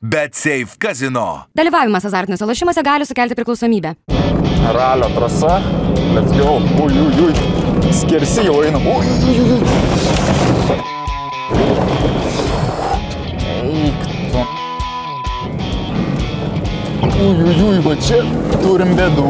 BetSafe Casino. Dalyvavimas azartiniuose lošimuose gali sukelti priklausomybę. Ralio trasa. Let's go. Ui. Skersi jau einam. Ui. Eik tu. Ui, va čia turim bėdų.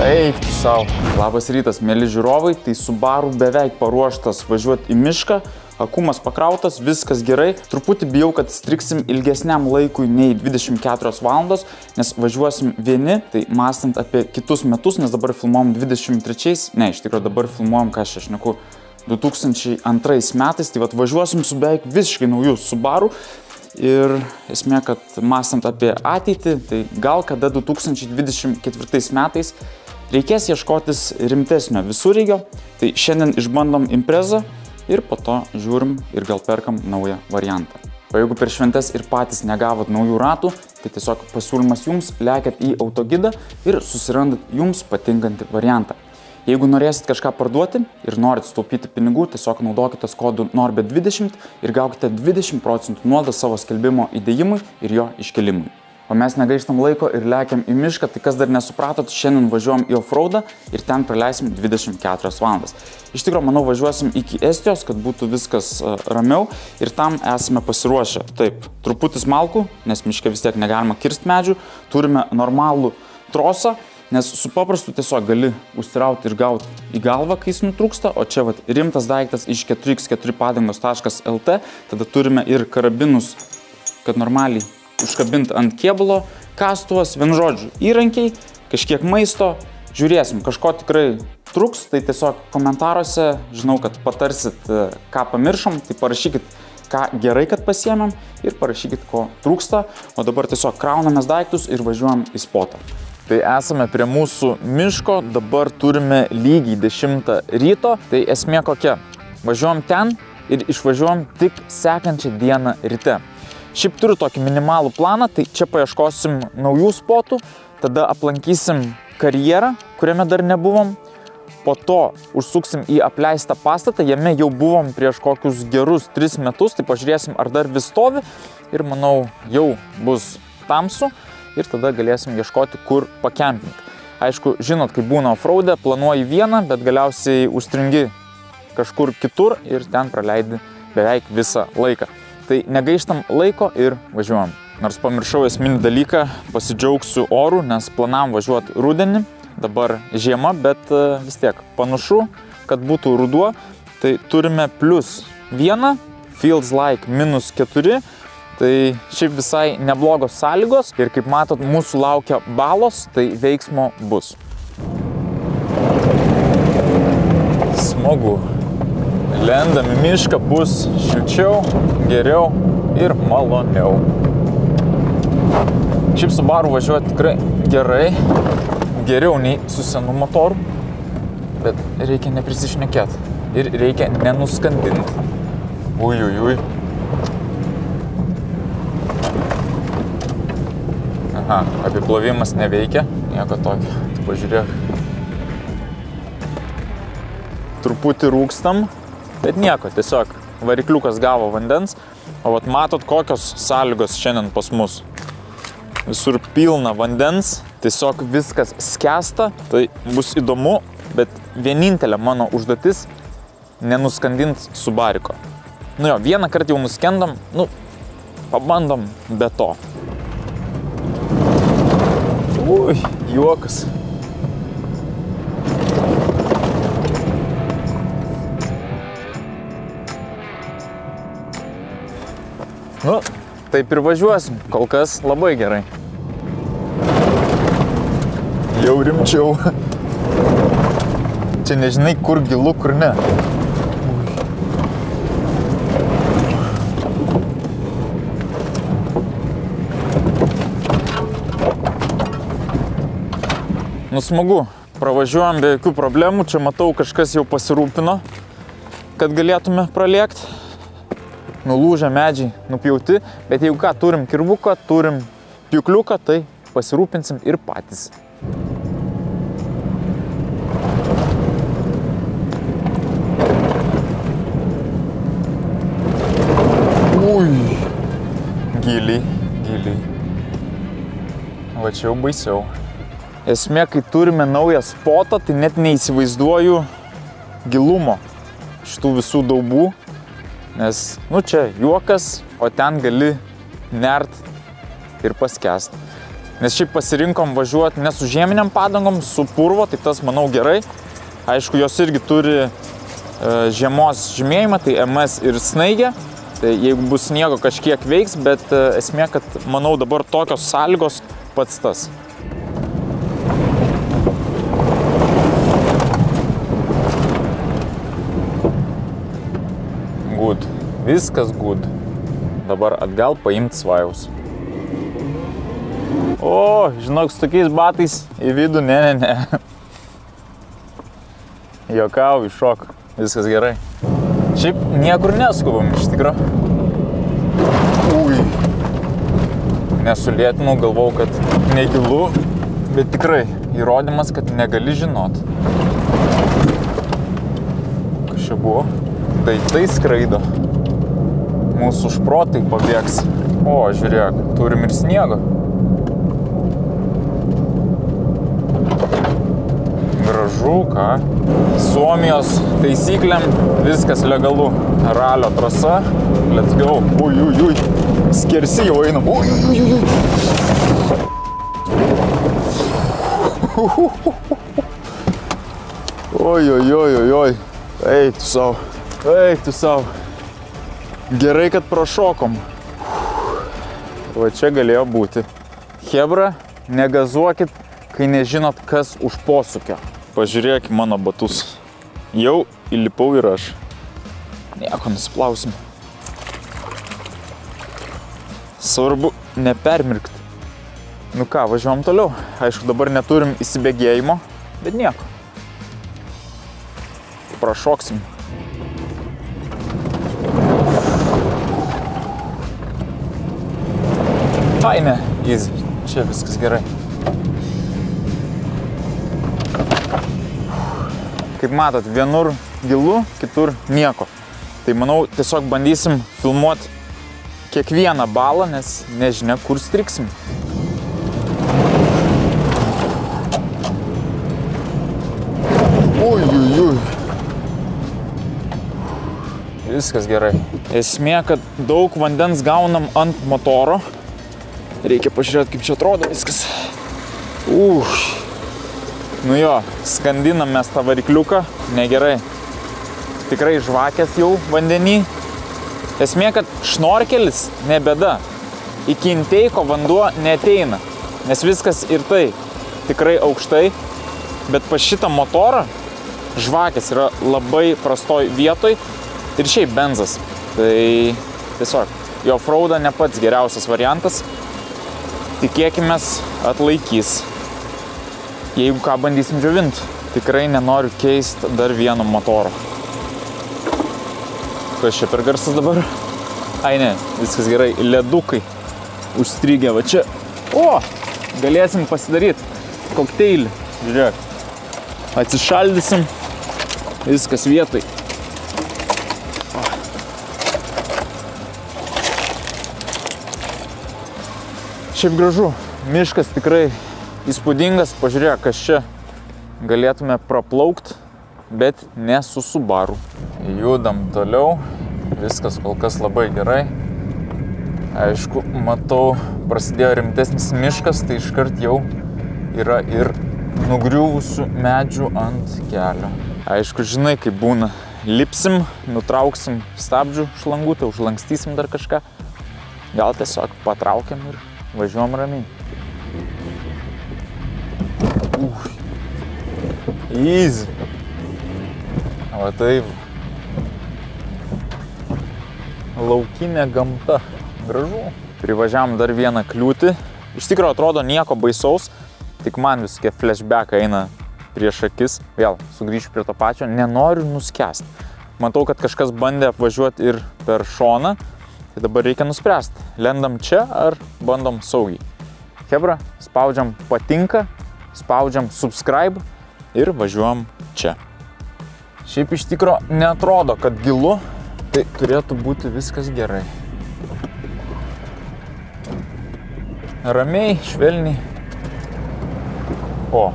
Eik tu sau. Labas rytas, mėly žiūrovai. Tai Subaru beveik paruoštas važiuoti į mišką. Akumas pakrautas, viskas gerai. Truputį bijau, kad striksim ilgesniam laikui nei 24 valandos, nes važiuosim vieni, tai mąstant apie kitus metus, nes dabar filmuojam 23, ne, iš tikrųjų dabar filmuojam, ką aš šneku, 2002 metais, tai vat važiuosim su beveik visiškai naujų Subaru. Ir esmė, kad mąstant apie ateitį, tai gal kada 2024 metais reikės ieškotis rimtesnio visureigio, tai šiandien išbandom Imprezą. Ir po to žiūrim ir gal perkam naują variantą. O jeigu per šventes ir patys negavot naujų ratų, tai tiesiog pasiūlymas jums, lekiat į autogidą ir susirandat jums patinkantį variantą. Jeigu norėsit kažką parduoti ir norit sutaupyti pinigų, tiesiog naudokitės kodu NORBET20 ir gaukite 20% nuolaidą savo skelbimo įdėjimui ir jo iškelimui. O mes negaištam laiko ir lekiam į mišką, tai kas dar nesupratot, šiandien važiuojam į offroadą ir ten praleisim 24 valandas. Iš tikrųjų, manau, važiuosim iki Estijos, kad būtų viskas ramiau ir tam esame pasiruošę. Taip, truputis malkų, nes miške vis tiek negalima kirsti medžių, turime normalų trosą, nes su paprastu tiesiog gali užsirauti ir gauti į galvą, kai jis nutrūksta, o čia vat, rimtas daiktas iš 4x4 padangos.lt, tada turime ir karabinus, kad normaliai užkabinti ant kėbulo, kastuvas, vienu žodžiu, įrankiai, kažkiek maisto, žiūrėsim, kažko tikrai truks, tai tiesiog komentaruose, žinau, kad patarsit, ką pamiršom, tai parašykit, ką gerai, kad pasiėmėm ir parašykit, ko trūksta, o dabar tiesiog kraunamės daiktus ir važiuojam į spotą. Tai esame prie mūsų miško, dabar turime lygiai 10 ryto, tai esmė kokia, važiuojam ten ir išvažiuojam tik sekančią dieną ryte. Šiaip turiu tokį minimalų planą, tai čia paieškosim naujų spotų, tada aplankysim karjerą, kuriame dar nebuvom, po to užsuksim į apleistą pastatą, jame jau buvom prieš kokius gerus 3 metus, tai pažiūrėsim, ar dar vis stovi ir manau, jau bus tamsu ir tada galėsim ieškoti, kur pakempinti. Aišku, žinot, kai būna offroade, planuoji vieną, bet galiausiai užstringi kažkur kitur ir ten praleidi beveik visą laiką. Tai negaištam laiko ir važiuojam. Nors pamiršau esminį dalyką, pasidžiaugsiu oru, nes planavom važiuoti rudenį, dabar žiema, bet vis tiek panašu, kad būtų ruduo. Tai turime +1, feels like -4, tai šiaip visai neblogos sąlygos ir kaip matot, mūsų laukia balos, tai veiksmo bus. Smagu. Lendam į mišką, bus šilčiau, geriau ir maloniau. Šiaip Subaru važiuoti tikrai gerai, geriau nei su senu motoru, bet reikia neprisišnekėti ir reikia nenuskandinti. Ui. Aha, apiplovimas neveikia, nieko tokio, pažiūrėk. Truputį rūkstam. Bet nieko, tiesiog varikliukas gavo vandens, o vat matot, kokios sąlygos šiandien pas mus. Visur pilna vandens, tiesiog viskas skęsta, tai bus įdomu, bet vienintelė mano užduotis nenuskandinti Subariko. Nu jo, vieną kartą jau nuskendam, pabandom be to. Ui, juokas. Taip ir važiuosim, kol kas labai gerai. Jau rimčiau. Čia nežinai, kur gilu, kur ne. Smagu, pravažiuojam be jokių problemų, čia matau, kažkas jau pasirūpino, kad galėtume pralėkti. Nulūžę medžiai nupjauti, bet jeigu ką, turim kirvuką, turim pjūkliuką, tai pasirūpinsim ir patys. Ui, giliai. Va čia jau baisiau. Esmė, kai turime naują spotą, tai net neįsivaizduoju gilumo šitų visų daubų, nes, nu čia juokas, o ten gali nert ir paskęst. Nes šiaip pasirinkom važiuoti ne su žieminiam padangom, su purvo, tai tas, manau, gerai. Aišku, jos irgi turi žiemos žymėjimą, tai MS ir snaigė. Tai jeigu bus sniego, kažkiek veiks, bet esmė, kad, manau, dabar tokios sąlygos pats tas. Good. Viskas good. Dabar atgal paimti svajaus. O, žinok, su tokiais batais į vidų, ne. Jokau, iššok. Viskas gerai. Šiaip niekur neskubam, iš tikro. Ui. Nesulėtinau, galvau, kad negilu, bet tikrai įrodymas, kad negali žinot. Kas čia buvo? Tai skraido. Mūsų šprotai pabėgs. O, žiūrėk, turim ir sniego. Gražu, ką? Suomijos taisyklėm viskas legalu. Ralio trasa. Let's go. Ui. Skersi jau einam. Ui. Oi. Eik tu sau. Gerai, kad prašokom. Va čia galėjo būti. Chebra, negazuokit, kai nežinot, kas už posūkio. Pažiūrėk mano batus. Jau įlipau ir aš. Nieko, nusiplausim. Svarbu nepermirkti. Nu ką, važiuojam toliau. Aišku, dabar neturim įsibėgėjimo, bet nieko. Prašoksim. Faine, easy. Čia viskas gerai. Kaip matot, vienur gilu, kitur nieko. Tai manau, tiesiog bandysim filmuoti kiekvieną balą, nes nežinia, kur striksim. Ui. Viskas gerai. Esmė, kad daug vandens gaunam ant motoro. Reikia pažiūrėti, kaip čia atrodo viskas. Nu jo, skandinam mes tą varikliuką, negerai. Tikrai žvakės jau vandenį. Esmė, kad šnorkelis ne bėda. Iki inteiko vanduo neateina, nes viskas ir tai tikrai aukštai. Bet pas šitą motorą žvakės yra labai prastoj vietoj ir šiaip benzas. Tai tiesiog, jo offroadą ne pats geriausias variantas. Tikėkimės atlaikys. Jeigu ką bandysim džiovinti, tikrai nenoriu keisti dar vieno motoro. Kas čia per garsas dabar? Ai ne, viskas gerai. Ledukai užstrigę va čia. O, galėsim pasidaryti kokteilį. Žiūrėk. Atsišaldysim. Viskas vietoj. Šiaip gražu. Miškas tikrai įspūdingas. Pažiūrėk, kas čia galėtume praplaukti, bet ne su Subaru. Judam toliau. Viskas kol kas labai gerai. Aišku, matau, prasidėjo rimtesnis miškas, tai iškart jau yra ir nugriuvusių medžių ant kelio. Aišku, žinai, kaip būna. Lipsim, nutrauksim stabdžių šlangutę, užlankstysim dar kažką. Gal tiesiog patraukiam ir važiuojam ramiai. Easy. Va taip. Laukinė gamta. Gražu. Privažiavam dar vieną kliūtį. Iš tikrųjų atrodo nieko baisaus, tik man visokie flashbackai eina prieš akis. Vėl sugrįšiu prie to pačio. Nenoriu nuskęsti. Matau, kad kažkas bandė apvažiuoti ir per šoną. Tai dabar reikia nuspręsti, lendam čia ar bandom saugiai. Chebra, spaudžiam patinka, spaudžiam subscribe ir važiuojam čia. Šiaip iš tikro neatrodo, kad gilu, tai turėtų būti viskas gerai. ramiai, švelniai. O,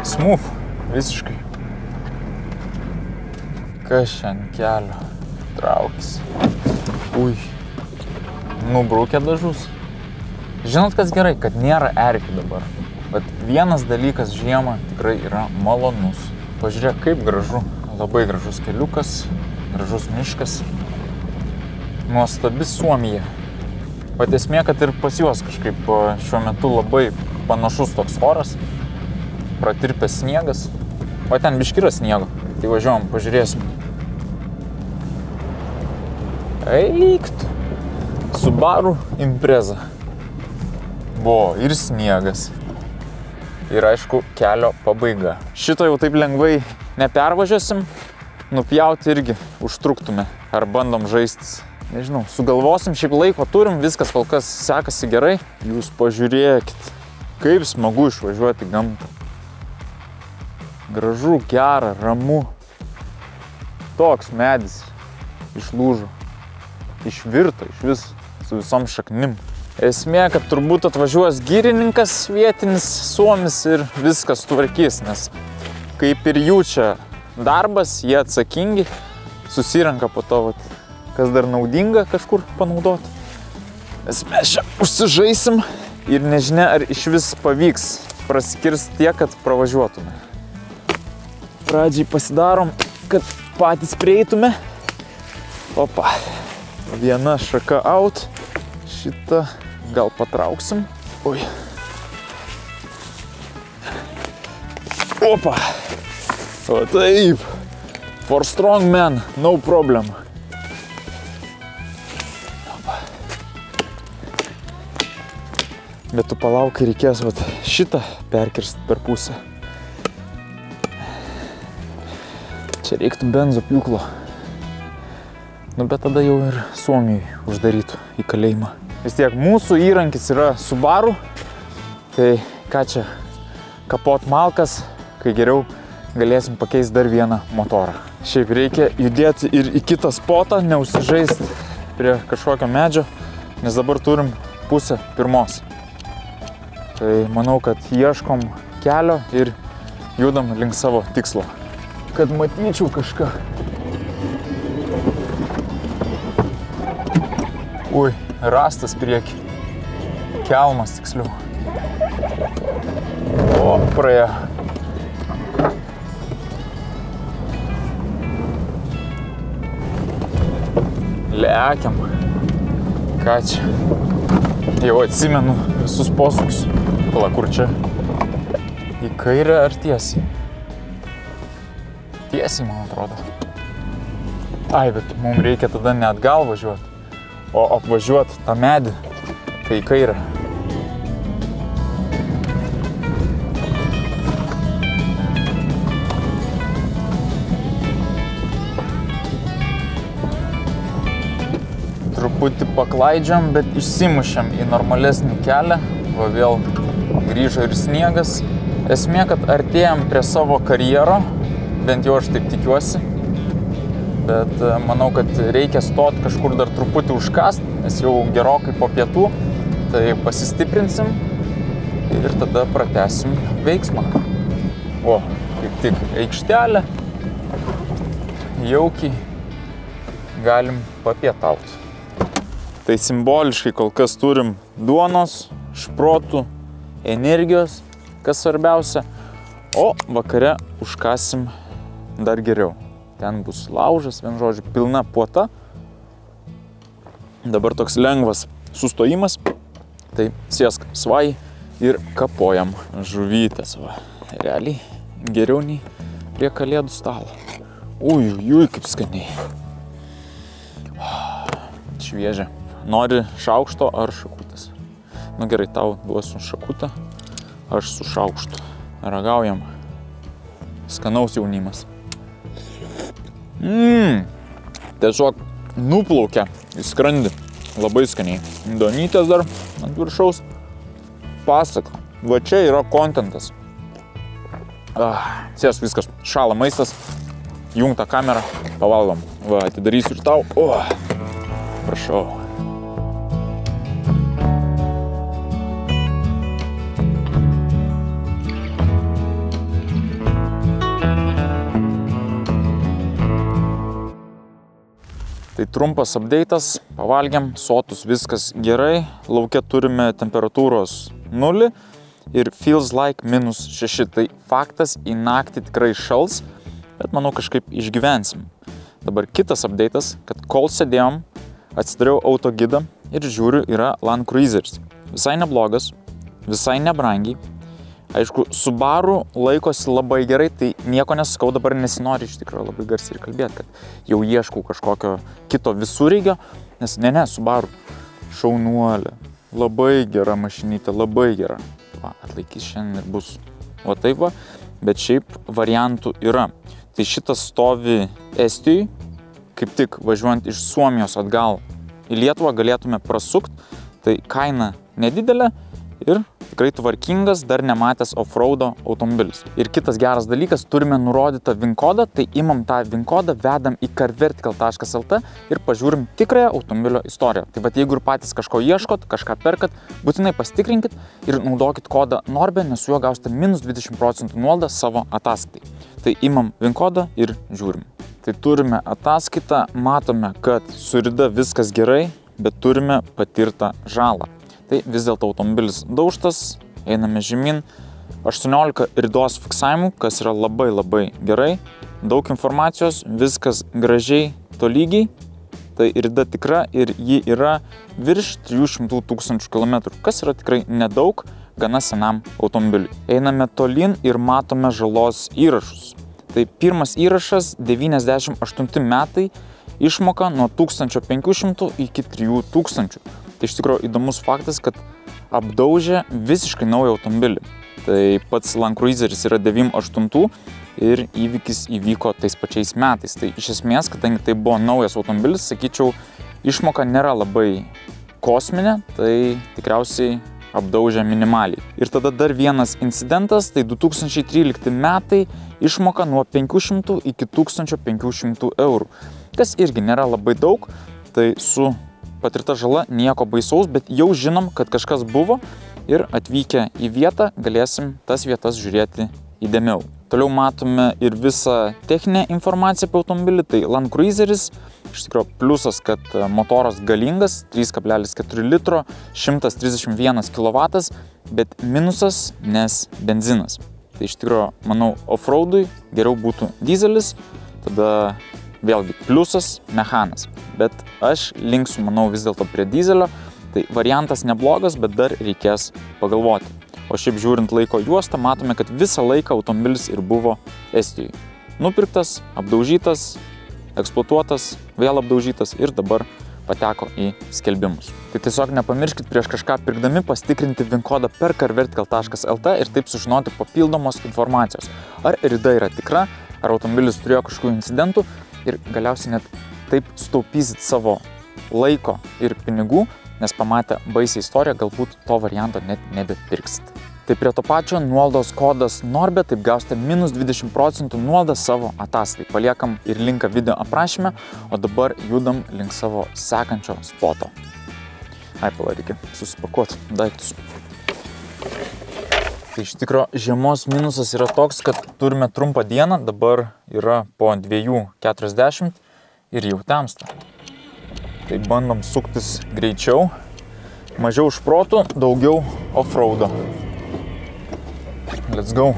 smooth, visiškai. Kas šiandien kelio traukis? Ui, nubraukė dažus. Žinot, kas gerai, kad nėra erkių dabar. Bet vienas dalykas žiemą tikrai yra malonus. Pažiūrėk, kaip gražu. Labai gražus keliukas, gražus miškas. Nuostabi Suomija. Pat esmė, kad ir pas juos kažkaip šiuo metu labai panašus toks oras. Pratirpęs sniegas. O ten biški yra sniego. Tai važiuojam, pažiūrėsim. Eikt. Subaru Impreza. Buvo ir sniegas. Ir aišku, kelio pabaiga. Šito jau taip lengvai nepervažiuosim. Nupjauti irgi užtruktume. Ar bandom žaistis. Nežinau, sugalvosim, šiaip laiko turim, viskas kol kas sekasi gerai. Jūs pažiūrėkit, kaip smagu išvažiuoti gamtą. Gražu, gera, ramu. Toks medis išlūžo. Išvirto, iš vis, su visom šaknim. Esmė, kad turbūt atvažiuos girininkas vietinis suomis ir viskas tvarkys, nes kaip ir jų čia darbas, jie atsakingi, susirenka po to, kas dar naudinga kažkur panaudoti. Nes mes čia užsižaisim ir nežinia, ar iš vis pavyks prasikirsti tiek, kad pravažiuotume. Pradžiai pasidarom, kad patys prieitume. Opa, viena šaka out, šitą gal patrauksim. Oi. Opa. O taip. For strong man, no problem. Opa. Bet tu palauk, reikės šitą perkirsti per pusę. Čia reiktų benzo pjūklo. Nu, bet tada jau ir Suomijai uždarytų į kalėjimą. Vis tiek mūsų įrankis yra Subaru, tai ką čia, kapot malkas, kai geriau galėsim pakeisti dar vieną motorą. Šiaip reikia judėti ir į kitą spotą, neužsižaisti prie kažkokio medžio, nes dabar turim pusę pirmos. Tai manau, kad ieškom kelio ir judam link savo tikslo. Kad matyčiau kažką. Ui, rastas prieki. Kelmas tiksliau. O, praėjo. Lekiam. Ką čia? Jau atsimenu visus posūkius. Pala, kur čia? Į kairę ar tiesiai? Tiesiai, man atrodo. Ai, bet mums reikia tada ne atgal važiuoti, o apvažiuoti tą medį, tai į kairę. Truputį paklaidžiam, bet išsimušėm į normalesnį kelią. Va vėl grįžo ir sniegas. Esmė, kad artėjam prie savo karjero, bent jau aš taip tikiuosi. Bet manau, kad reikia stoti kažkur dar truputį užkast, nes jau gerokai po pietų, tai pasistiprinsim ir tada pratęsim veiksmą. O, kaip tik aikštelė, jaukiai galim papietauti. Tai simboliškai kol kas turim duonos, šprotų, energijos, kas svarbiausia, o vakare užkasim dar geriau. Ten bus laužas, vien žodžiu, pilna puota. Dabar toks lengvas sustojimas. Tai sėsk svai ir kapojam žuvytės. Va. Realiai geriau nei prie kalėdų stalo. Ui, kaip skaniai. Šviežia. Nori šaukšto ar šakutės? Nu gerai, tau duosiu šakutą, aš su šaukštu. Ragaujam. Skanaus jaunimas. Tiesiog nuplaukia į skrandį. Labai skaniai. Donytės dar ant viršaus. Pasaka. Va čia yra kontentas. Sės viskas. Šala maistas. Jungta kamerą. Pavalgom. Va, atidarysiu ir tau. Prašau. Tai trumpas update'as, pavalgiam, sotus, viskas gerai, lauke turime temperatūros 0 ir feels like -6. Tai faktas, į naktį tikrai šals, bet manau kažkaip išgyvensim. Dabar kitas update'as, kad kol sėdėjom, atsidariau autogidą ir žiūriu, yra Land Cruiseris. Visai neblogas, visai nebrangiai. Aišku, Subaru laikosi labai gerai, tai nieko nesakau, dabar nesinori iš tikrųjų labai garsiai ir kalbėti, kad jau ieškau kažkokio kito visureigio, nes ne, Subaru šaunuolė, labai gera mašinytė, labai gera. Va, atlaikys šiandien ir bus. O taip va, bet šiaip variantų yra. Tai šitas stovi Estijoj, kaip tik važiuojant iš Suomijos atgal į Lietuvą galėtume prasukti, tai kaina nedidelė ir tikrai tvarkingas, dar nematęs offroado automobilis. Ir kitas geras dalykas, turime nurodytą VIN kodą, tai imam tą VIN kodą, vedam į carvertical.lt ir pažiūrim tikrąją automobilio istoriją. Tai vat jeigu ir patys kažko ieškot, kažką perkat, būtinai pasitikrinkit ir naudokit kodą NORBE, nes su juo gausite -20% nuolaidą savo ataskaitai. Tai imam VIN kodą ir žiūrim. Tai turime ataskaitą, matome, kad su rida viskas gerai, bet turime patirtą žalą. Tai vis dėlto automobilis daužtas, einame žemyn, 18 ridos fiksavimų, kas yra labai gerai, daug informacijos, viskas gražiai, tolygiai, tai rida tikra ir ji yra virš 300 000 km, kas yra tikrai nedaug, gana senam automobiliui. Einame tolyn ir matome žalos įrašus. Tai pirmas įrašas 98 metai, išmoka nuo 1500 iki 3000. Tai iš tikrųjų įdomus faktas, kad apdaužė visiškai naują automobilį. Tai pats Land Cruiseris yra 98 ir įvykis įvyko tais pačiais metais. Tai iš esmės, kadangi tai buvo naujas automobilis, sakyčiau, išmoka nėra labai kosminė, tai tikriausiai apdaužė minimaliai. Ir tada dar vienas incidentas, tai 2013 metai, išmoka nuo 500 iki 1500 eurų, kas irgi nėra labai daug, tai su patirta žala nieko baisaus, bet jau žinom, kad kažkas buvo ir atvykę į vietą galėsim tas vietas žiūrėti įdėmiau. Toliau matome ir visą techninę informaciją apie automobilį, tai Land Cruiseris, iš tikrųjų pliusas, kad motoras galingas, 3,4 litro, 131 kW, bet minusas, nes benzinas. Tai iš tikrųjų, manau, offroadui geriau būtų dizelis, tada vėlgi pliusas, mechanas. Bet aš linksiu, manau, vis dėlto prie dizelio, tai variantas neblogas, bet dar reikės pagalvoti. O šiaip žiūrint laiko juostą, matome, kad visą laiką automobilis ir buvo Estijoje. Nupirktas, apdaužytas, eksploatuotas, vėl apdaužytas ir dabar pateko į skelbimus. Tai tiesiog nepamirškit prieš kažką pirkdami pasitikrinti VIN kodą per carvertical.lt ir taip sužinoti papildomos informacijos. Ar rida yra tikra, ar automobilis turėjo kažkokių incidentų ir galiausiai net taip sutaupysit savo laiko ir pinigų, nes pamatę baisią istoriją, galbūt to varianto net nebepirksit. Tai prie to pačio nuolaidos kodas NORBE, taip gausite -20% nuolaidą savo ataskaitai. Paliekam ir linką video aprašyme, o dabar judam link savo sekančio spoto. Reikia susipakuoti daiktus. Tai iš tikro žiemos minusas yra toks, kad turime trumpą dieną, dabar yra po 2:40 ir jau temsta. Tai bandom suktis greičiau, mažiau šprotų, daugiau offroado. Let's go.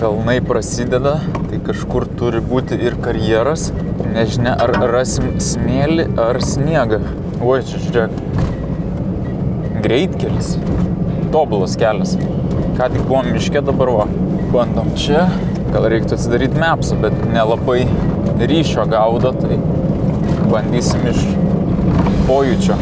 Kalnai prasideda, tai kažkur turi būti ir karjeras. Nežinia, ar rasim smėlį ar sniegą. Oi, čia žiūrėk. Greitkelis. Tobulas kelias. Ką tik buvom miške, dabar va. Bandom čia. Gal reiktų atsidaryti mapsą, bet nelabai ryšio gaudo, tai bandysim iš pojūčio.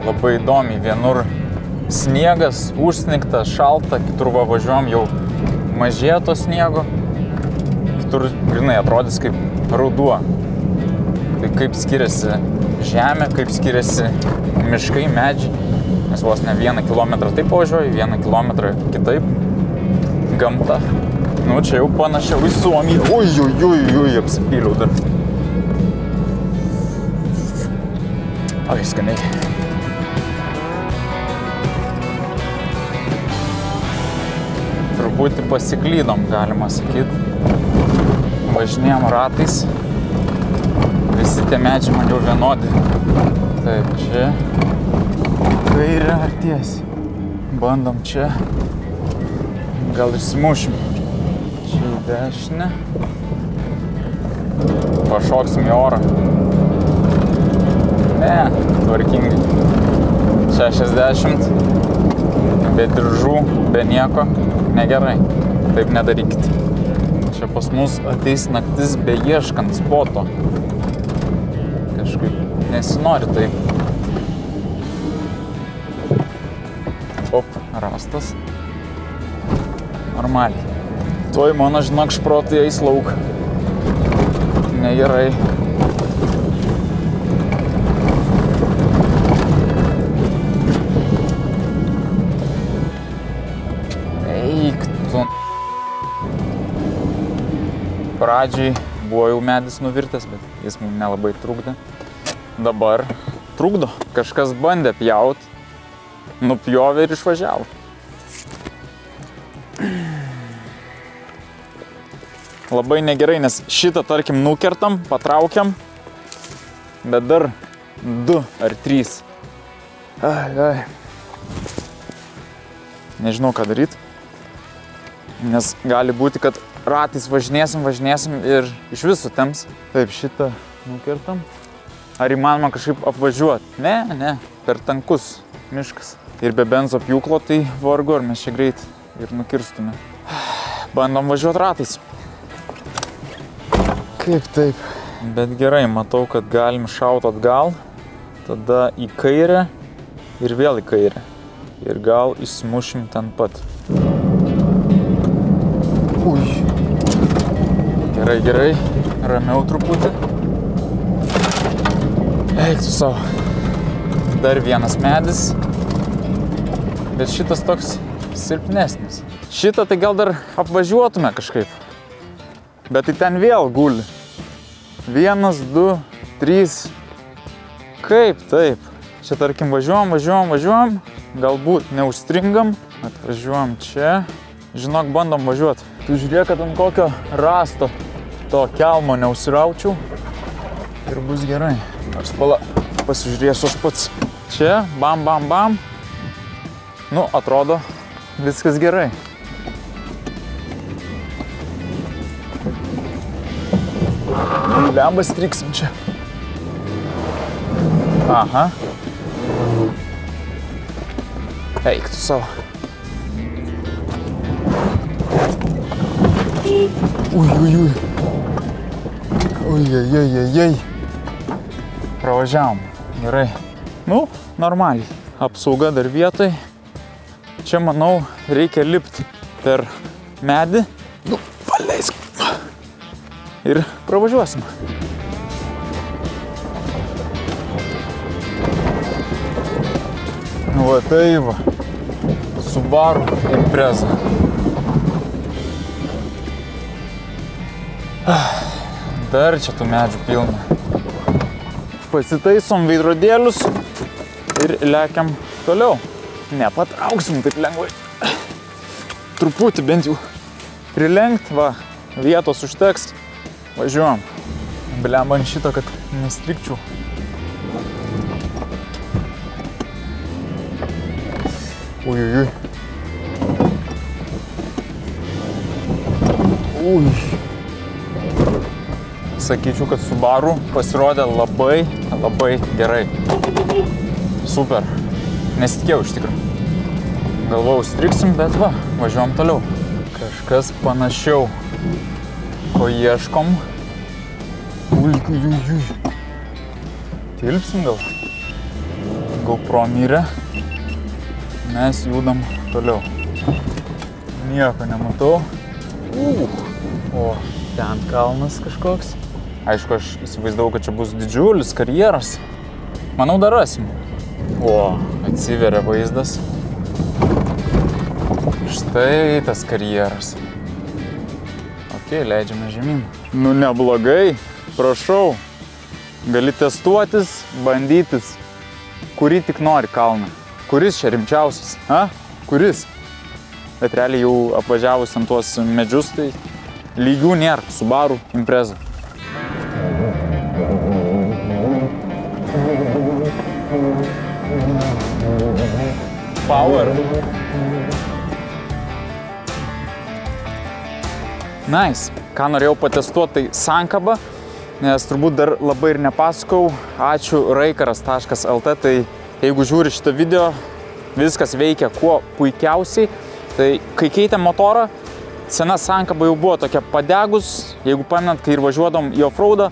Labai įdomiai, vienur sniegas, užsnigta, šalta, kitur važiuojam jau mažėja to sniego, kitur grinai atrodys kaip ruduo. Tai kaip skiriasi žemė, kaip skiriasi miškai, medžiai, nes vos ne 1 kilometrą taip važiuoju, 1 kilometrą kitaip. Gamta. Nu, čia jau panašiau į Suomiją. Ui, apsipyliau dar. Oi, skaniai. truputį pasiklydom, galima sakyti. Važinėjom ratais. Visi tie medžiai man jau vienodi. Taip, čia kairė ar tiesiai. Bandom čia. Gal išsimušim. Čia į dešinę. Pašoksim į orą. Ne, tvarkingai. 60. Be diržų, be nieko. Negerai. Taip nedarykit. Čia pas mus ateis naktis be ieškant spoto. Kažkaip nesinori taip. Op, rastas. Normaliai. Tuoj mano, žinok, šprotai eis lauk. Negerai. Eik tu. Pradžiai buvo jau medis nuvirtęs, bet jis mums nelabai trukdė. Dabar trukdo. Kažkas bandė pjaut, nupjovė ir išvažiavo. Labai negerai, nes šitą, tarkim, nukertam, patraukiam, bet dar 2 ar 3. Nežinau, ką daryti, nes gali būti, kad ratais važinėsim ir iš viso temps. Taip, šitą nukertam. Ar įmanoma kažkaip apvažiuoti? Ne, per tankus miškas. Ir be benzo pjūklo, tai vargu, ar mes čia greit ir nukirstume. Bandom važiuoti ratais. Kaip taip? Bet gerai, matau, kad galim šauti atgal, tada į kairę ir vėl į kairę. Ir gal išsimušim ten pat. Ui. Gerai, ramiau truputį. Eik tu savo. Dar vienas medis. Bet šitas toks silpnesnis. Šitą tai gal dar apvažiuotume kažkaip. Bet tai ten vėl guli. 1, 2, 3. Kaip taip? Čia tarkim važiuojam. Galbūt neužstringam. Atvažiuojam čia. Žinok, bandom važiuoti. Tu žiūrėk, kad ant kokio rasto to kelmo neusiraučiau. Ir bus gerai. Nors pala, pasižiūrėsiu aš pats. Čia, bam. Nu, atrodo, viskas gerai. Lemba striksim čia. Aha. Eik tu savo. Ui. Ui. Pravažiavom. Gerai. Nu, normaliai. Apsauga dar vietoj. Čia, manau, reikia lipti per medį. Nu, paleisk. Ir pravažiuosim. Va tai va. Subaru Impreza. Dar čia tų medžių pilna. Pasitaisom veidrodėlius ir lekiam toliau. Nepatrauksim taip lengvai. Truputį bent jau prilenkt, va, vietos užteks. Važiuojam. Blemba ant šito, kad nestrikčiau. Ui. Sakyčiau, kad Subaru pasirodė labai gerai. Super. Nesitikėjau iš tikrųjų. Galvojau, striksim, bet va, važiuojam toliau. Kažkas panašiau. Ko ieškom? Ui. Tilpsim gal? GoPro mirė. Mes judam toliau. Nieko nematau. O, ten kalnas kažkoks. Aišku, aš įsivaizdavau, kad čia bus didžiulis karjeras. Manau, dar rasim. O, atsiveria vaizdas. Štai tas karjeras. Ok, leidžiame žemyn. Nu, neblogai. Prašau. Gali testuotis, bandytis. Kurį tik nori kalną. Kuris čia rimčiausias? A? Kuris? bet realiai jau apvažiavus ant tuos medžius, tai lygių nėra. Subaru Impreza. Power. Nice. Ką norėjau patestuoti, tai sankaba, nes turbūt dar labai ir nepasakau. Ačiū raikaras.lt, tai jeigu žiūri šitą video, viskas veikia kuo puikiausiai. Tai kai keitėm motorą, sena sankaba jau buvo tokia padegus. Jeigu pamenat, kai ir važiuodom į offroadą,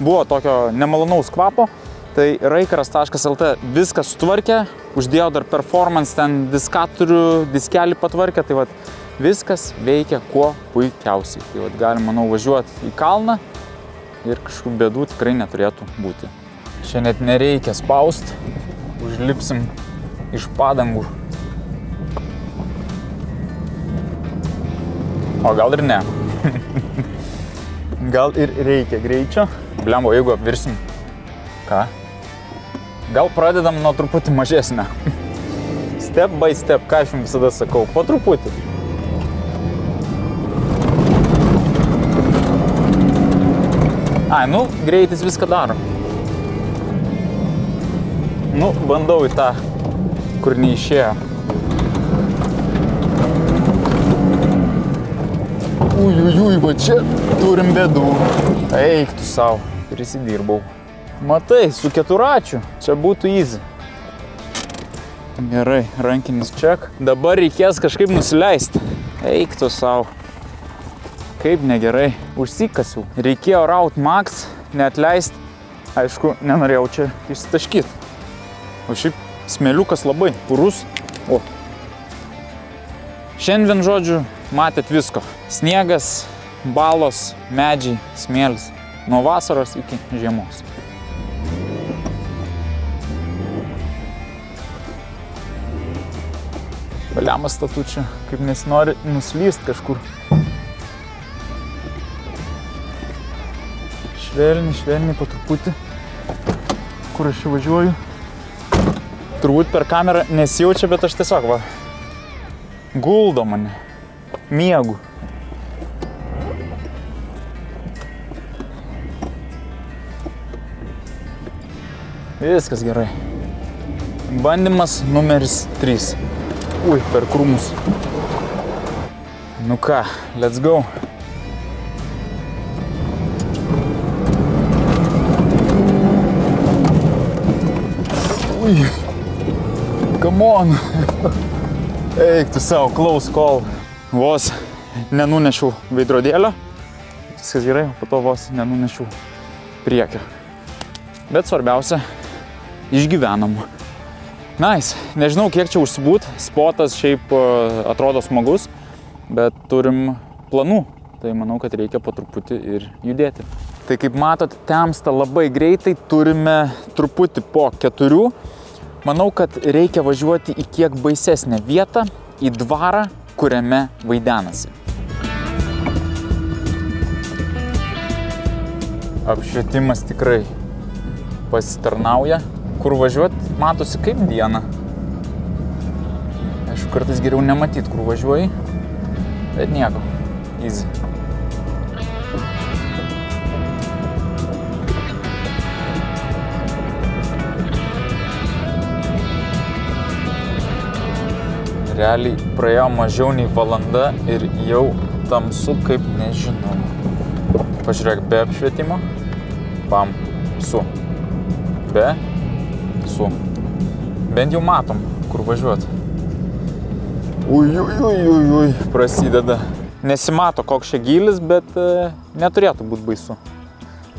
buvo tokio nemalonaus kvapo. Tai raikaras.lt viską sutvarkė, uždėjo dar performance, ten diskatorių, diskelį patvarkė, tai vat viskas veikia kuo puikiausiai. Tai vat galim, manau, važiuoti į kalną ir kažkokių bėdų tikrai neturėtų būti. Čia net nereikia spaust, užlipsim iš padangų. O gal ir ne. Gal ir reikia greičio. Blembo, jeigu apvirsim. Ką? Gal pradedam nuo truputį mažesnio. Step by step, ką aš jums visada sakau, po truputį. Ai, nu, greitis viską daro. Nu, bandau į tą, kur neišėjo. Uiuiui, va čia turim bėdų. Eik tu sau, prisidirbau. Matai, su keturačiu, čia būtų easy. Gerai, rankinis ček. Dabar reikės kažkaip nusileisti. Eik tu sau. Kaip negerai. Užsikasiu. Reikėjo raut max, neatleisti. Aišku, nenorėjau čia išsitaškyti. O šiaip smėliukas labai purus. O. Šiandien, žodžiu, matėt visko. Sniegas, balos, medžiai, smėlis. Nuo vasaros iki žiemos. Valiamas statučia, kaip nesinori nuslyst kažkur. Švelniai, švelniai po truputį. Kur aš čia važiuoju? Turbūt per kamerą nesijaučia, bet aš tiesiog va. Guldo mane. Miegu. Viskas gerai. Bandymas numeris 3. Ui, per krūmus. Nu ką, let's go. Ui, come on. Eik tu savo, close call. Vos nenunešiau veidrodėlio. Viskas gerai, po to vos nenunešiau priekio. Bet svarbiausia, išgyvenam. Nice. Nežinau, kiek čia užsibūt. Spotas šiaip atrodo smagus, bet turim planų. Tai manau, kad reikia po truputį ir judėti. Tai kaip matot, temsta labai greitai. Turime truputį po 4. Manau, kad reikia važiuoti į kiek baisesnę vietą, į dvarą, kuriame vaidenasi. Apšvietimas tikrai pasitarnauja. Kur važiuot, matosi kaip diena. Aišku, kartais geriau nematyt, kur važiuoji, bet nieko, easy. Realiai praėjo mažiau nei valanda ir jau tamsu kaip nežinau. Pažiūrėk, be apšvietimo. Pam, su. Be. Su. Bent jau matom, kur važiuoti. Ui, prasideda. Nesimato koks čia gylis, bet neturėtų būti baisu.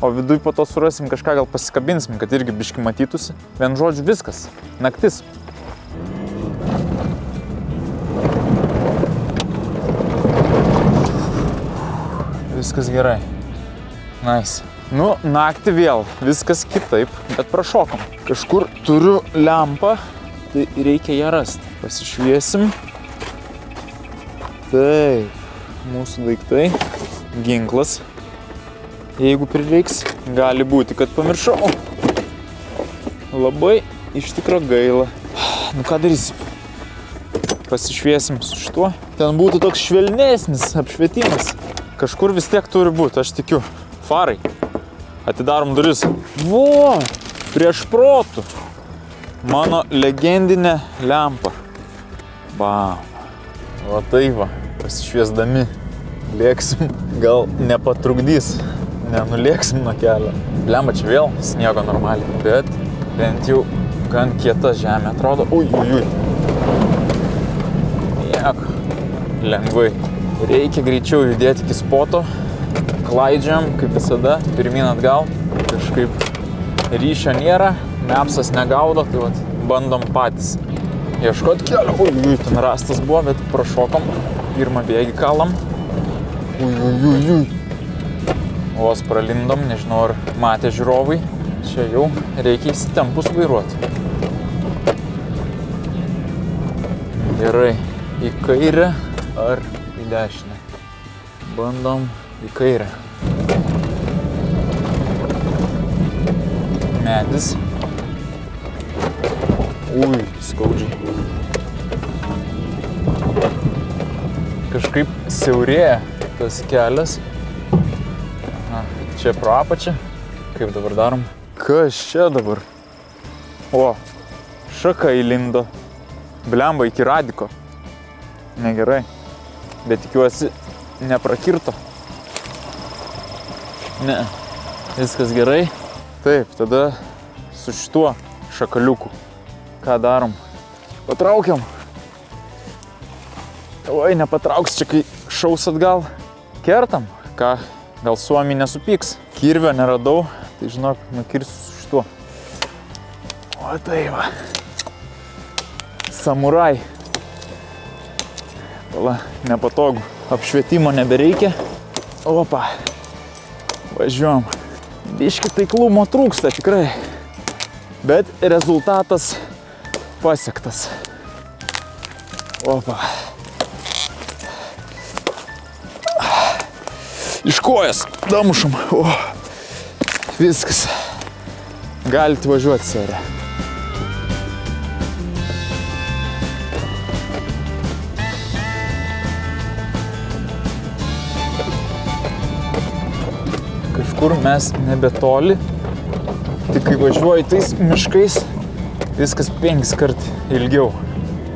O viduj po to surasim kažką, gal pasikabinsim, kad irgi biški matytųsi. Vien žodžiu, viskas. Naktis. Viskas gerai. Nice. Nu, naktį vėl, viskas kitaip, bet prašokom. Kažkur turiu lempą, tai reikia ją rasti. Pasišviesim. Taip, mūsų daiktai, ginklas. Jeigu prireiks, gali būti, kad pamiršau. Labai iš tikro gaila. Nu, ką darysim? pasišviesim su šituo. Ten būtų toks švelnesnis apšvietimas. Kažkur vis tiek turi būti, aš tikiu. Farai. Atidarom duris. Vo, prieš protų. Mano legendinė lempa. Bam. Va tai va, pasišviesdami. Lėksim, gal nepatrukdys. Nenulėksim nuo kelio. Blemba, čia vėl sniego normaliai. Bet bent jau gan kieta žemė atrodo. Ui. Nieko. Lengvai. Reikia greičiau judėti iki spoto. Klaidžiam, kaip visada, pirmyn atgal. Kažkaip ryšio nėra, mapsas negaudo, tai vat bandom patys ieškot kelio. Ui, ten rastas buvo, bet prašokom. Pirmą bėgį kalam. Ui. Vos pralindom, nežinau, ar matė žiūrovai. Čia jau reikia įsitempus vairuoti. Gerai, į kairę ar į dešinę? Bandom į kairę. Medis. Ui, skaudžiai. Kažkaip siaurėja tas kelias. Čia pro apačią. Kaip dabar darom? Kas čia dabar? O, šaka įlindo. Blemba iki radiko. Negerai. Bet tikiuosi neprakirto. Ne, viskas gerai. Taip, tada su šituo šakaliuku. Ką darom? Patraukiam. Oi, nepatrauks čia, kai šaus atgal. Kertam. Ką? Gal Suomi nesupyks. Kirvio neradau, tai žinok, nukirsiu su šituo. O tai va. Samurai. Pala, nepatogu. Apšvietimo nebereikia. Opa. Važiuom. Biški taiklumo trūksta tikrai. Bet rezultatas pasiektas. Opa. Iš kojas damušam. O, viskas. Galite važiuoti, serė. Kažkur mes nebetoli. Tik kai važiuoju tais miškais, viskas 5 kart ilgiau.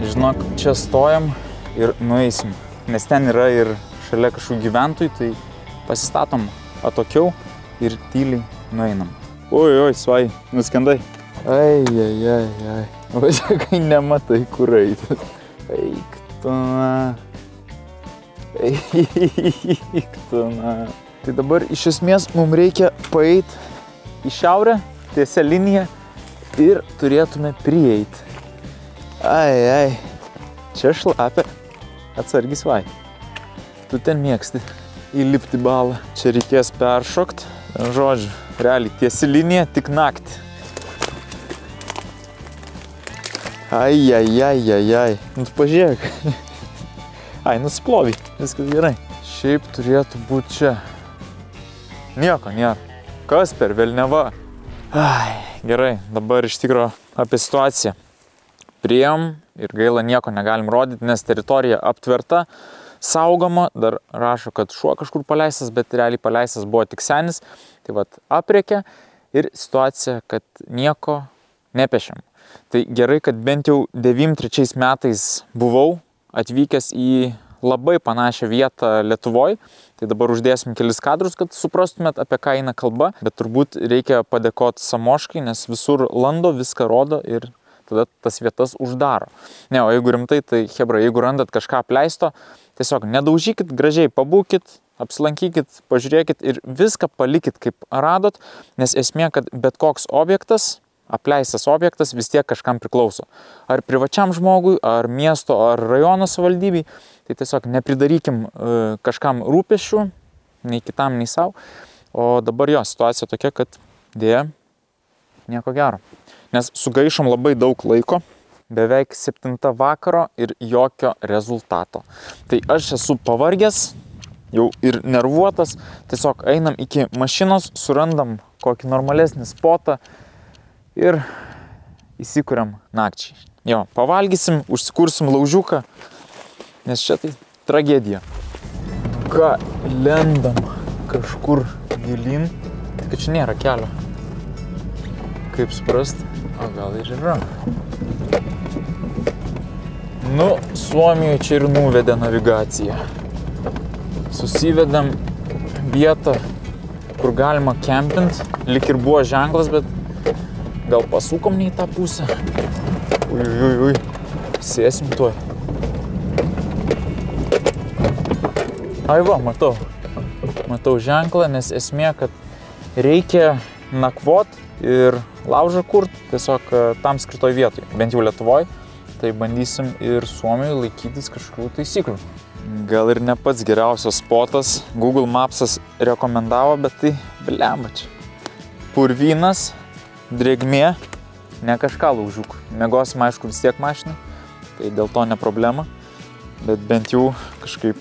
Žinok, čia stojam ir nueisim. Nes ten yra ir šalia kažkokių gyventojų, tai pasistatom atokiau ir tyliai nueinam. Oi, svai, nuskendai. Ai. O čia kai nematai, kur eiti. Eik tu na. Tai dabar iš esmės mums reikia paeit į šiaurę, tiesia linija ir turėtume prieiti. Ai. Čia šlapia. Atsargiai, svai. Tu ten mėgsti įlipti balą. Čia reikės peršokt. Žodžiu, realiai tiesi linija, tik naktį. Ai. Nu, pažiūrėk. Ai, nusiplovai. Viskas gerai. Šiaip turėtų būti čia. Nieko nėra. Kas per velniava? Ai, gerai. Dabar iš tikro apie situaciją. Priėjom ir gaila nieko negalim rodyti, nes teritorija aptverta. Saugoma, dar rašo, kad šuo kažkur paleistas, bet realiai paleistas buvo tik senis. Tai vat aprėkė ir situacija, kad nieko nepešiam. Tai gerai, kad bent jau 93 metais buvau atvykęs į labai panašią vietą Lietuvoj. Tai dabar uždėsim kelis kadrus, kad suprastumėt, apie ką eina kalba. Bet turbūt reikia padėkoti Samoškai, nes visur lando, viską rodo ir tada tas vietas uždaro. Ne, o jeigu rimtai, tai hebra, jeigu randat kažką apleisto, tiesiog nedaužykit, gražiai pabūkit, apsilankykit, pažiūrėkit ir viską palikit, kaip radot, nes esmė, kad bet koks objektas, apleistas objektas vis tiek kažkam priklauso. Ar privačiam žmogui, ar miesto, ar rajono savivaldybei, tai tiesiog nepridarykim kažkam rūpesčių, nei kitam, nei savo. O dabar jo situacija tokia, kad dėja nieko gero. Nes sugaišom labai daug laiko, beveik 7 vakaro ir jokio rezultato. Tai aš esu pavargęs, jau ir nervuotas, tiesiog einam iki mašinos, surandam kokį normalesnį spotą ir įsikuriam nakčiai. Jo, pavalgysim, užsikursim laužiuką, nes čia tai tragedija. Ką, lendam kažkur gilin, tik čia nėra kelio. Kaip suprast, o gal ir yra. Nu, Suomijoje čia ir nuvedė navigacija. Susivedėm vietą, kur galima kempint, lyg ir buvo ženklas, bet gal pasukom ne į tą pusę. Ui, sėsim tuoj. Ai va, matau ženklą, nes esmė, kad reikia nakvot ir laužą kurt tiesiog tam skirtoj vietoj, bent jau Lietuvoj, tai bandysim ir Suomijoje laikytis kažkokių taisyklių. Gal ir ne pats geriausias spotas, Google Mapsas rekomendavo, bet tai blemba čia. Purvynas, drėgmė, ne kažką laužiuk. Miegosim, aišku, vis tiek mašinai, tai dėl to ne problema. Bet bent jau kažkaip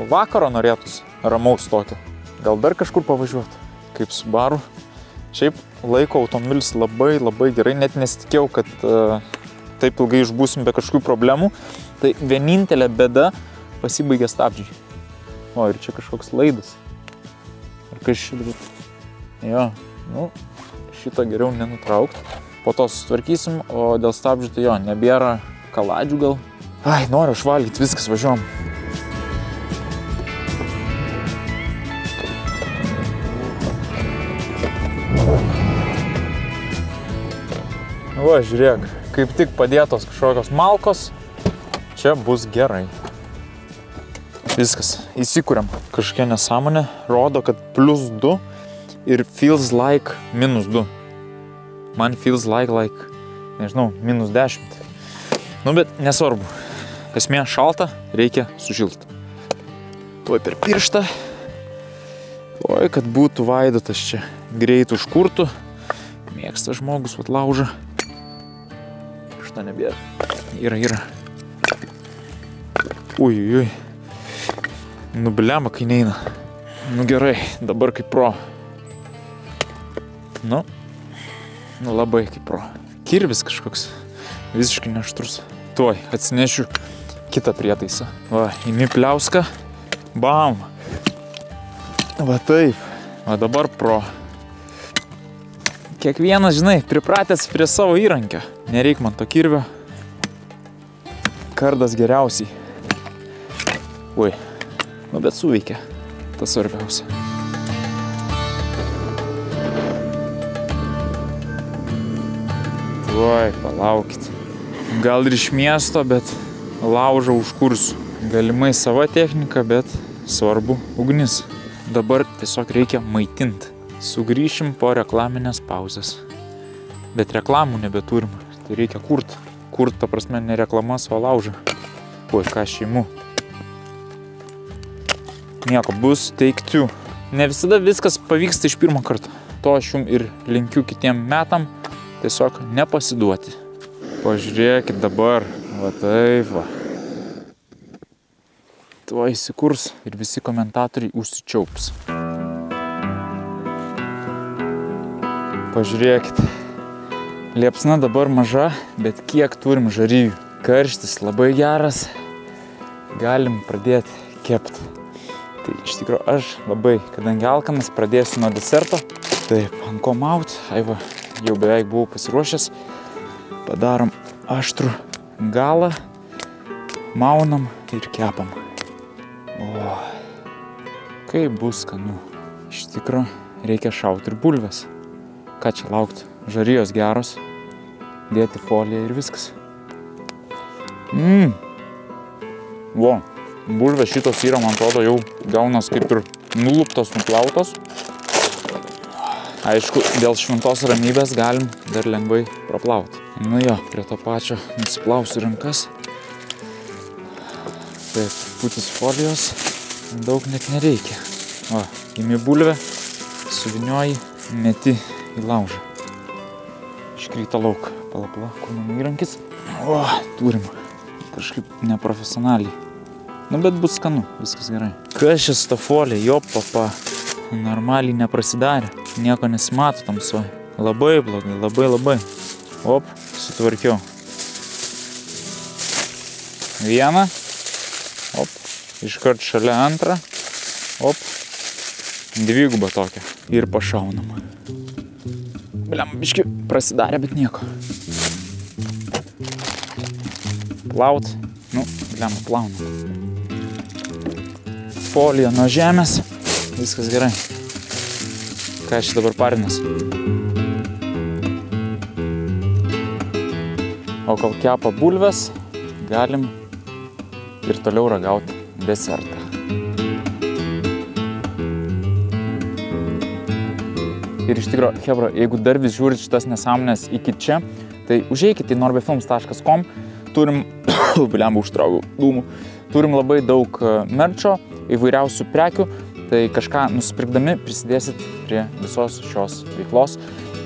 vakaro norėtųsi ramaus tokio. Gal dar kažkur pavažiuoti, kaip Subaru. Šiaip laiko automobilis labai gerai, net nesitikėjau, kad taip ilgai išbūsim be kažkokių problemų. Tai vienintelė bėda, pasibaigė stabdžiai. O, ir čia kažkoks laidas. Ar kas šitą? Jo, nu, šitą geriau nenutraukt. Po to susitvarkysim, o dėl stabdžių tai jo, nebėra kaladžių gal. Ai, noriu išvalgyti, viskas, važiuom. Va, žiūrėk, kaip tik padėtos kažkokios malkos, čia bus gerai. Viskas, įsikuriam. Kažkokia nesąmonė rodo, kad +2 ir feels like -2. Man feels like, nežinau, -10. Nu, bet nesvarbu. Esmė šalta, reikia sušilti. Tuoj per pirštą. Tuoj, kad būtų Vaidotas čia greit užkurtų. Mėgsta žmogus, vat laužą. Šitą nebėra. Yra. Ui. Nu, blemba, kai neina. Nu, gerai, dabar kaip pro. Nu, labai kaip pro. Kirvis kažkoks, visiškai neštrus. Tuoj, atsinešiu kitą prietaisą. Va, imi pliauską. Bam. Va taip. Va dabar pro. Kiekvienas, žinai, pripratęs prie savo įrankio. Nereik man to kirvio. Kardas geriausiai. Ui. Nu, bet suveikia. Tas svarbiausia. Tuoj, palaukit. Gal ir iš miesto, bet laužą užkursiu. Galimai sava technika, bet svarbu ugnis. Dabar tiesiog reikia maitinti. Sugrįšim po reklaminės pauzės. Bet reklamų nebeturim. Tai reikia kurt. Kurt, ta prasme, ne reklamas, o laužą. Oi, ką šeimu. Nieko, bus take two. Ne visada viskas pavyksta iš pirmo karto. To aš jums ir linkiu kitiem metam. Tiesiog nepasiduoti. Pažiūrėkit dabar. Va taip va. Tuo įsikurs ir visi komentatoriai užsičiaups. Pažiūrėkit. Liepsna dabar maža, bet kiek turim žaryjų. Karštis labai geras. Galim pradėti kepti. Tai iš tikrųjų aš labai, kadangi alkanas, pradėsiu nuo deserto. Taip, ant ko maut. Aiva, jau beveik buvau pasiruošęs. Padarom aštrų galą, maunam ir kepam. O, kaip bus skanu. Iš tikrųjų reikia šauti ir bulves. Ką čia laukti? Žarijos geros. Dėti foliją ir viskas. Vo. Bulvės šitos yra, man atrodo, jau gaunas kaip ir nuluptos, nuplautos. Aišku, dėl šventos ramybės galim dar lengvai praplauti. Nu jo, prie to pačio nusiplausiu rankas. Taip, putis folijos, daug net nereikia. O, imi bulvę, suvinioji, meti į laužą. Iškrita lauk. Pala, kur mano įrankis? O, turim. Kažkaip neprofesionaliai. Nu, bet bus skanu, viskas gerai. Kas šis ta folija? Jo, papa. Normaliai neprasidarė. Nieko nesimato tamsoj. Labai blogai, labai. Op, sutvarkiau. Vieną. Op. Iškart šalia antrą. Op. Dvigubą tokią. Ir pašaunam. Bliam, biški prasidarė, bet nieko. Plaut. Nu, bliam, plaunam. Folija nuo žemės. Viskas gerai. Ką aš dabar parinas? O kol kepa bulves, galim ir toliau ragauti desertą. Ir iš tikro, hebra, jeigu dar vis žiūrit šitas nesąmonės iki čia, tai užeikite į norbefilms.com. Turim, bliamba užtraukiau dūmų, turim labai daug merčo, įvairiausių prekių, tai kažką nusipirkdami prisidėsit prie visos šios veiklos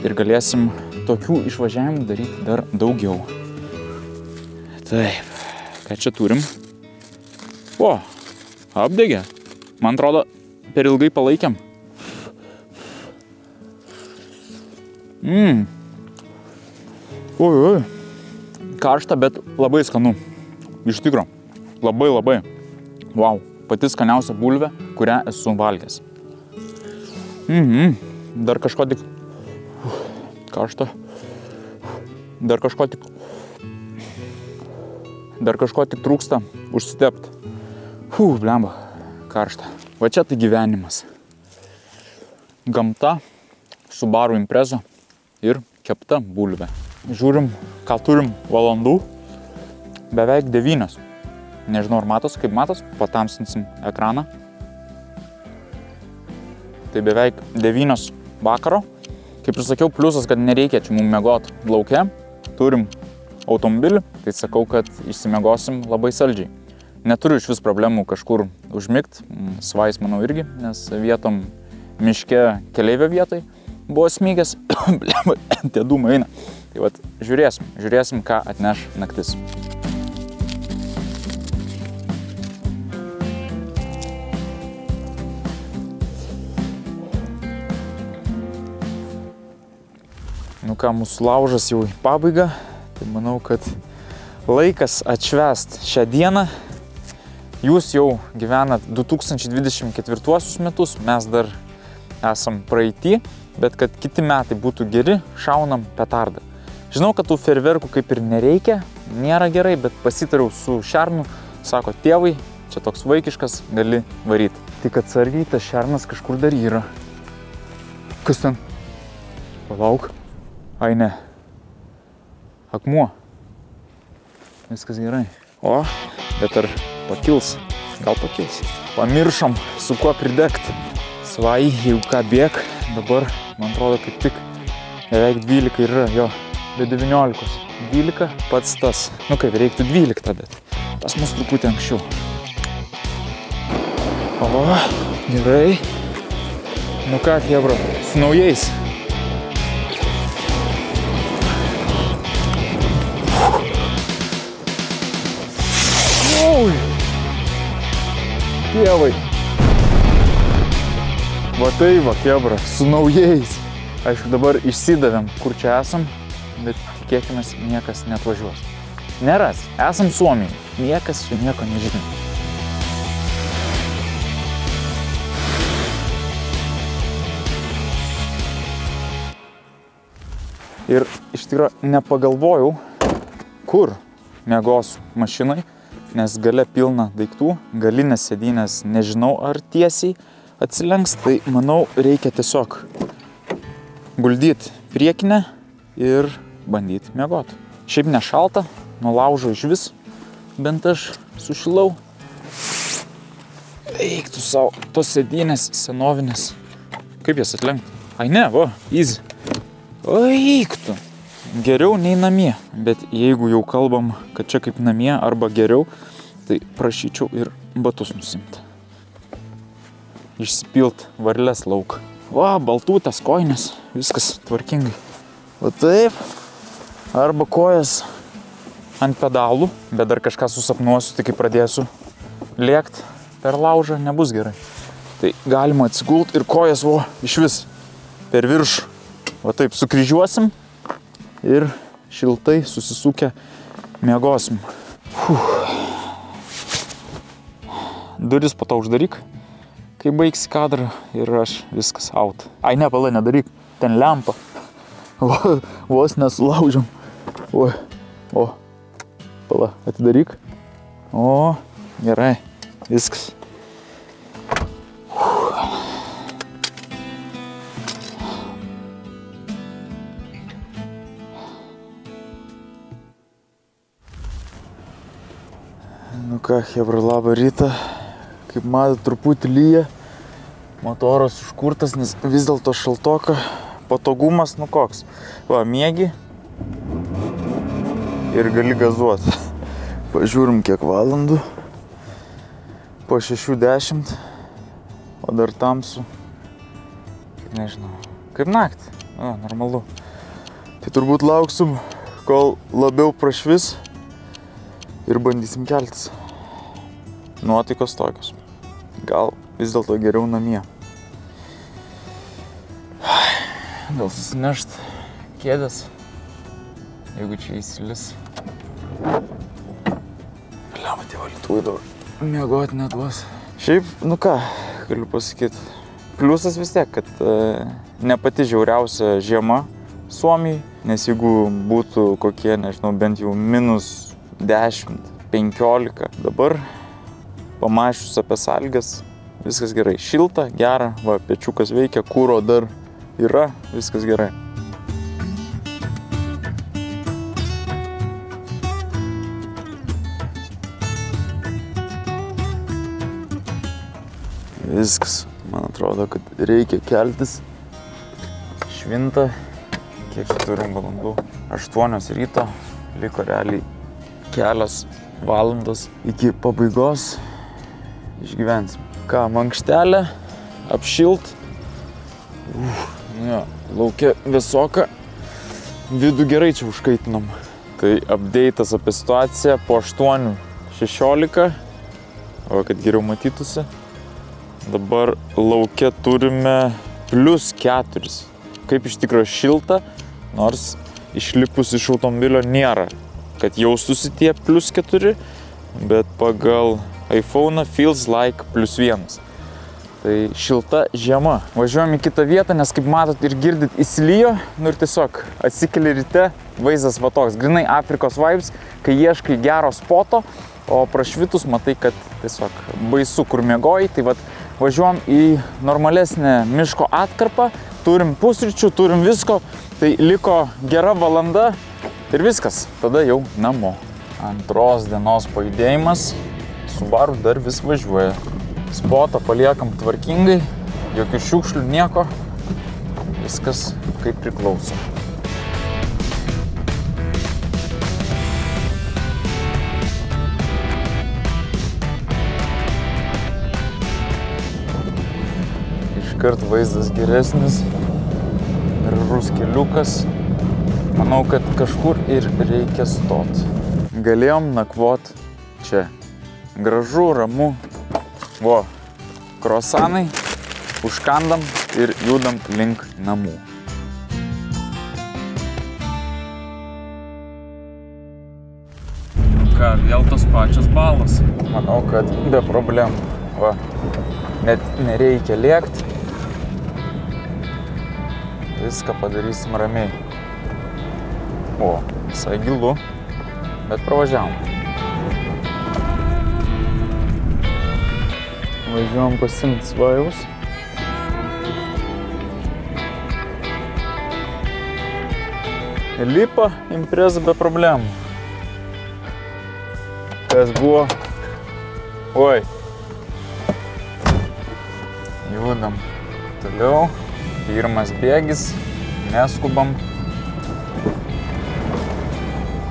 ir galėsim tokių išvažiavimų daryti dar daugiau. Taip, ką čia turim? O, apdegė. Man atrodo, per ilgai palaikėm. Oi. Karšta, bet labai skanu. Iš tikro. Labai. Wow. Pati skaniausia bulvė, kurią esu valgęs. Dar kažko tik... Karšta. Dar kažko tik trūksta užsitept. Blemba. Karšta. Va čia tai gyvenimas. Gamta, Subaru Impreza ir kepta bulvė. Žiūrim, ką turim valandų. Beveik 9. Nežinau, ar matos, kaip matos, patamsinsim ekraną. Tai beveik 9 vakaro. Kaip ir sakiau, pliusas, kad nereikia čia mums miegot lauke. Turim automobilį, tai sakau, kad išsimiegosim labai saldžiai. Neturiu iš vis problemų kažkur užmigt, svais manau irgi, nes vietom miške keleivio vietoj buvo smygęs, tie dūmai eina. Tai vat, žiūrėsim, ką atneš naktis. Nu ką, mūsų laužas jau į pabaigą, tai manau, kad laikas atšvęst šią dieną. Jūs jau gyvenat 2024 metus, mes dar esam praeity, bet kad kiti metai būtų geri, šaunam petardą. Žinau, kad tų fejerverkų kaip ir nereikia, nėra gerai, bet pasitariau su šernu, sako, tėvai, čia toks vaikiškas, gali varyti. Tik atsargiai, tas šernas kažkur dar yra. Kas ten? Palauk. Ai ne. Akmuo. Viskas gerai. O, bet ar pakils? Gal pakils. Pamiršom, su kuo pridegti. Svai, jeigu ką bėg, dabar, man atrodo, kaip tik beveik 12 yra, jo, be 19. 12 pats tas. Nu kaip, reiktų 12, bet pas mus truputį anksčiau. O, gerai. Nu ką, hebra, su naujais. Oi! Dievai! Va tai va, hebra, su naujais. Aišku, dabar išsidavėm, kur čia esam, bet tikėkimės, niekas neatvažiuos. Neras, esam Suomijai, niekas čia nieko nežino. Ir iš tikrųjų nepagalvojau, kur miegosiu mašinai, nes gale pilna daiktų, galinės sėdynės nežinau ar tiesiai atsilenks, tai manau reikia tiesiog guldyti priekinę ir bandyti miegoti. Šiaip nešalta, nuo laužo iš vis, bent aš sušilau. Eiktų savo, tos sėdynės senovinės. Kaip jas atlenkti? Ai ne, va, easy. Eiktų. Geriau nei namie, bet jeigu jau kalbam, kad čia kaip namie arba geriau, tai prašyčiau ir batus nusimti. Išsipilt varles lauk. Va, baltutės kojinės, viskas tvarkingai. Va taip, arba kojas ant pedalų, bet dar kažką susapnuosiu, tai kai pradėsiu lėkt per laužą, nebus gerai. Tai galima atsigult ir kojas, o, iš vis per viršų. Va taip, sukryžiuosim ir šiltai susisukę miegosim. duris po to uždaryk, kai baigsi kadrą ir aš viskas out. Ai, ne, pala, nedaryk, ten lempa. Vos nesulaužiam. Oi, o, pala, atidaryk. O, gerai, viskas. Nu ką, chebra, labą rytą. Kaip matot, truputį lyja. Motoras užkurtas, nes vis dėlto šaltoka. Patogumas, nu koks. Va, miegi ir gali gazuoti. Pažiūrim, kiek valandų. Po 6:10. O dar tamsu. Nežinau. Kaip naktį. O, normalu. Tai turbūt lauksim, kol labiau prašvis. Ir bandysim keltis. Nuotaikos tokios. Gal vis dėlto geriau namie. Gal susinešt kėdės, jeigu čia įsilis. Liama, tie valytuvai dabar miegot neduos. Šiaip, nu ką, galiu pasakyti. Pliusas vis tiek, kad ne pati žiauriausia žiema Suomijai, nes jeigu būtų kokie, nežinau, bent jau minus 10, 15. Dabar, pamačius apie sąlygas, viskas gerai. Šilta, gera, va, pečiukas veikia, kuro dar yra, viskas gerai. Viskas, man atrodo, kad reikia keltis. Švinta, kiek čia turim valandų? 8 ryto, liko realiai kelios valandos iki pabaigos, išgyvensim. Ką, mankštelė, apšilt, jo, laukia visoka, vidų gerai čia užkaitinom. Tai update'as apie situaciją po 8:16, o kad geriau matytųsi. Dabar laukia turime +4. Kaip iš tikrųjų šilta, nors išlipus iš automobilio nėra, kad jaustųsi tie +4, bet pagal iPhone feels like +1. Tai šilta žiema. Važiuojam į kitą vietą, nes kaip matot ir girdit, įsilijo, nu ir tiesiog atsikeli ryte, vaizdas va toks, grinai Afrikos vibes, kai ieškai gero spoto, o prašvitus matai, kad tiesiog baisu, kur miegoji, tai vat važiuojam į normalesnę miško atkarpą, turim pusryčių, turim visko, tai liko gera valanda ir viskas, tada jau namo. Antros dienos pajudėjimas, Subaru dar vis važiuoja. Spotą paliekam tvarkingai, jokių šiukšlių, nieko, viskas kaip priklauso. Iškart vaizdas geresnis, gražus keliukas. Manau, kad kažkur ir reikia stot. Galėjom nakvot čia. Gražu, ramu. Vo, krosanai, užkandam ir judam link namų. Ką, vėl tos pačios balos. Manau, kad be problemų. Va, net nereikia lėkti. Viską padarysim ramiai. O, visai gilu, bet pravažiavom. Važiuojam pasimt svajus. Lipa impreza be problemų. Kas buvo? Oi. Judam toliau. Pirmas bėgis. Neskubam.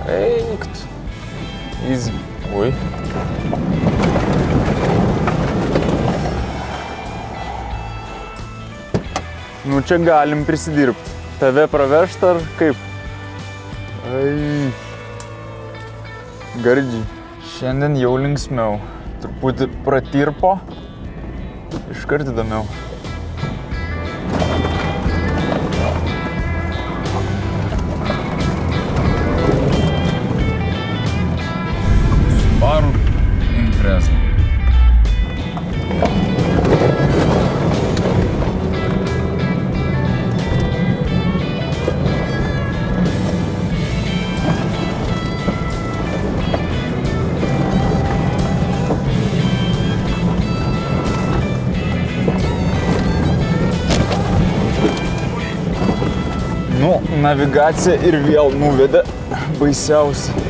Eikt. Easy. Oi. Nu čia galim prisidirbti. Tave pravežt ar kaip? Ai. Gardžiai. Šiandien jau linksmiau. Truputį pratirpo. Iškart įdomiau. Subaru Impreza. Nu, navigacija ir vėl nuvedė baisiausiai.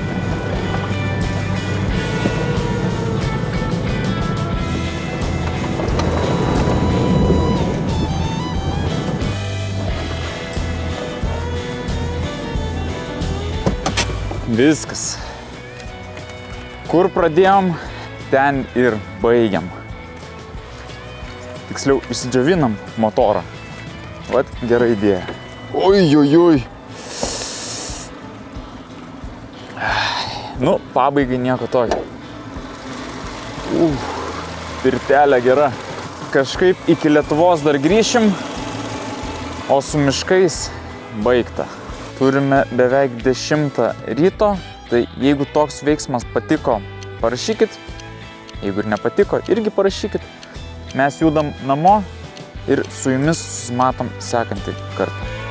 Viskas. Kur pradėjom, ten ir baigiam. Tiksliau, išsidžiovinam motorą. Vat gera idėja. Oi. Nu, pabaigai nieko tokio. Pirtelė gera. Kažkaip iki Lietuvos dar grįšim, o su miškais baigta. Turime beveik 10 ryto, tai jeigu toks veiksmas patiko, parašykit. Jeigu ir nepatiko, irgi parašykit. Mes judam namo ir su jumis susimatom sekantį kartą.